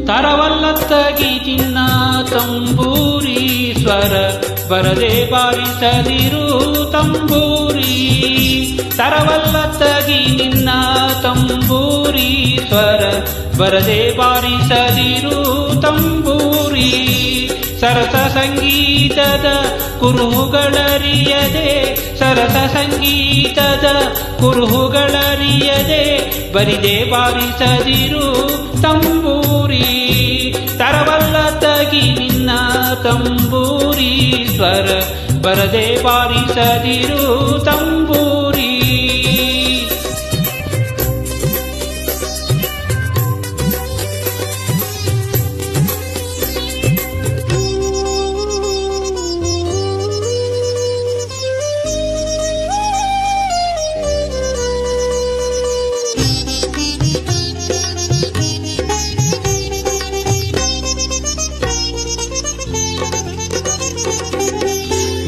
ತರವಲ್ಲತ್ತಗಿ ಚಿನ್ನ ತಂಬೂರಿ ಸ್ವರ ಬರದೆ ಬಾರಿಸದಿರು ತಂಬೂರಿ. ತರವಲ್ಲತ್ತಗಿ ನಿನ್ನ ತಂಬೂರಿ ಸ್ವರ ಬರದೆ ಬಾರಿಸದಿರು ತಂಬೂರಿ. ಸರಸ ಸಂಗೀತದ ಕುರುಹುಗಳರಿಯದೆ ಸರಸ ಸಂಗೀತದ ಕುರುಹುಗಳರಿಯದೆ ಬರಿದೆ ಬಾರಿಸದಿರು ತಂಬೂರಿ. ತರವಲ್ಲತ್ತಗಿ ನಿನ್ನ ತಂಬೂರಿ ಸ್ವರ ಬರದೆ ಬಾರಿಸದಿರು ತಂಬೂರಿ.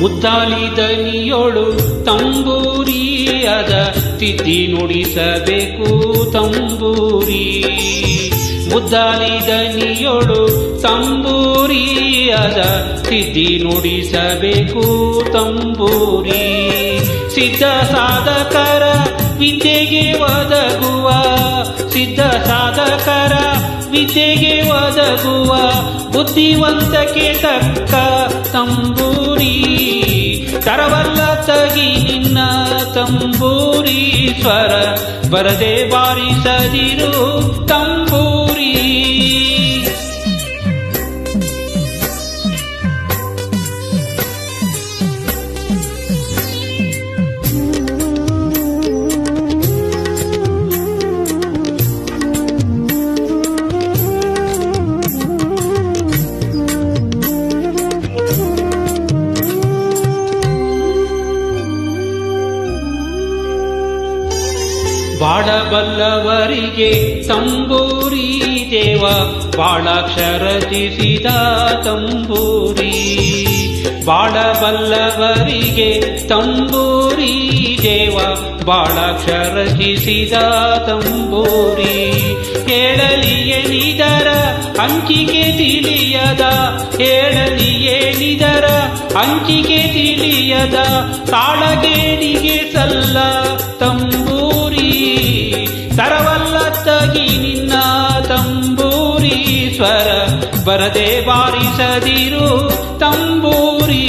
ಮುದ್ದಾಲಿ ದನಿಯೋಳು ತಂಬೂರಿ ಅದ ತಿದ್ದಿ ನುಡಿಸಬೇಕು ತಂಬೂರಿ. ಮುದ್ದಾಲಿ ದನಿಯೋಳು ತಂಬೂರಿ ಅದ ತಿದ್ದಿ ನುಡಿಸಬೇಕು ತಂಬೂರಿ. ಸಿದ್ಧ ಸಾಧಕರ ವಿದ್ಯೆಗೆ ಒದಗುವ ಸಿದ್ಧ ಸಾಧಕರ ವಿದ್ಯೆಗೆ ಒದಗುವ ಬುದ್ಧಿವಂತಕ್ಕೆ ತಕ್ಕ ತಂಬೂರಿ. ತರವಲ್ಲತ್ತಗಿ ನಿನ್ನ ತಂಬೂರಿ ಸ್ವರ ಬರದೆ ಬಾರಿಸದಿರು ತಂಬೂರಿ. ಬಾಳಬಲ್ಲವರಿಗೆ ತಂಬೂರಿ ದೇವ ಬಾಳಾಕ್ಷರಚಿಸಿದ ತಂಬೂರಿ. ಬಾಳಬಲ್ಲವರಿಗೆ ತಂಬೂರಿ ದೇವ ಬಾಳಾಕ್ಷರಚಿಸಿದ ತಂಬೂರಿ. ಹೇಳಲಿ ಎನಿದರ ಹಂಚಿಕೆ ತಿಳಿಯದ ಹೇಳಲಿ ಎನಿದರ ಹಂಚಿಕೆ ತಿಳಿಯದ ತಾಳಗೇಡಿಗೆ ಸಲ್ಲ ತಂಬೂರಿ. ತರವಲ್ಲತ್ತಗಿ ನಿನ್ನ ತಂಬೂರಿ ಸ್ವರ ಬರದೆ ಬಾರಿಸದಿರು ತಂಬೂರಿ.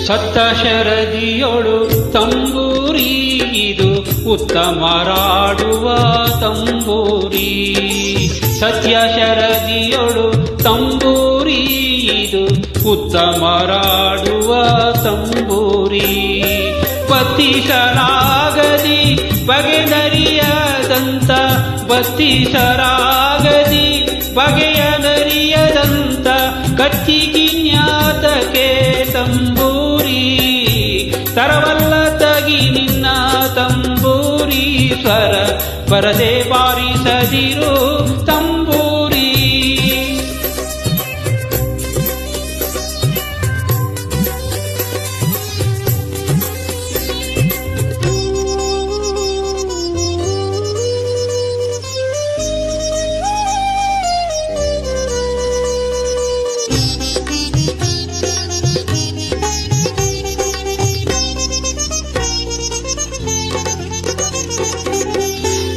ಸತ್ತ ಶರದಿಯೋಳು ತಂಬೂರಿ ಇದು ಉತ್ತಮರಾಡುವ ತಂಬೂರಿ. ಸತ್ಯ ಶರದಿಯೋಳು ತಂಬೂರಿ ಇದು ಉತ್ತಮರಾಡುವ ತಂಬೂರಿ. ಬತ್ತಿಸರಾಗದಿ ಬಗೆನರಿಯದಂತ ಬತ್ತಿಸರಾಗದಿ ಬಗೆಯ ನರಿಯದಂತ ಕಚ್ಚಿಗಿನ್ಯಾತಕ್ಕೆ ತಂಬೂರಿ. ತರವಲ್ಲತ್ತಗಿ ನಿನ್ನ ತಂಬೂರಿ ಸ್ವರ ಬರದೆ ಬಾರಿಸದಿರು ತಂಬೂರಿ.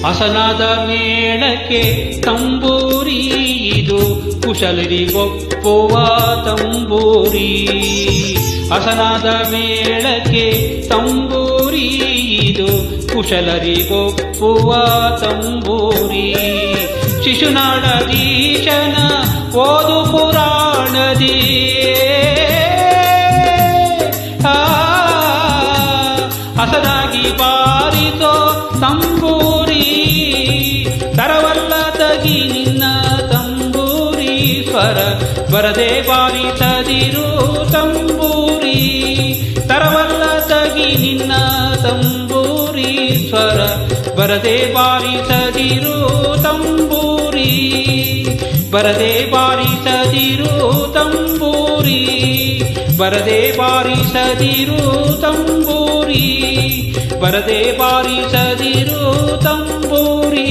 ಹಸನಾದ ಮೇಳಕ್ಕೆ ತಂಬೂರಿ ಇದು ಕುಶಲರಿಗೊಪ್ಪುವ ತಂಬೂರಿ. ಹಸನಾದ ಮೇಳಕ್ಕೆ ತಂಬೂರಿ ಇದು ಕುಶಲರಿಗೊಪ್ಪುವ ತಂಬೂರಿ. ಶಿಶುನಾಳದೀಶನ ಓದು ಪುರಾಣದಿ ಹಸನಾಗಿ ಬಾರಿಸೋ ತಂಬೂರಿ. ತರವಲ್ಲತ್ತಗಿ ನಿನ್ನ ತಂಬೂರಿ ಸ್ವರ ಸ್ವರ ಬರದೆ ಬಾರಿಸದಿರು ತಂಬೂರಿ ತರವಲ್ಲ ತಗಿ ನಿನ್ನ ತಂಬೂರಿ ಸ್ವರ ಬರದೆ ಬಾರಿಸದಿರು ತಂಬೂರಿ ಬರದೆ ಬಾರಿಸದಿರು ತಂಬೂರಿ ಬರದೆ ಬಾರಿಸದಿರು ತಂಬೂರಿ ಬರದೆ ಬಾರಿಸದಿರು ತಂಬೂರಿ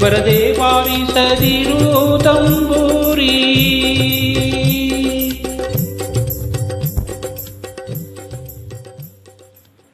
ಬರದೆ ಬಾರಿಸದಿರು ತಂಬೂರಿ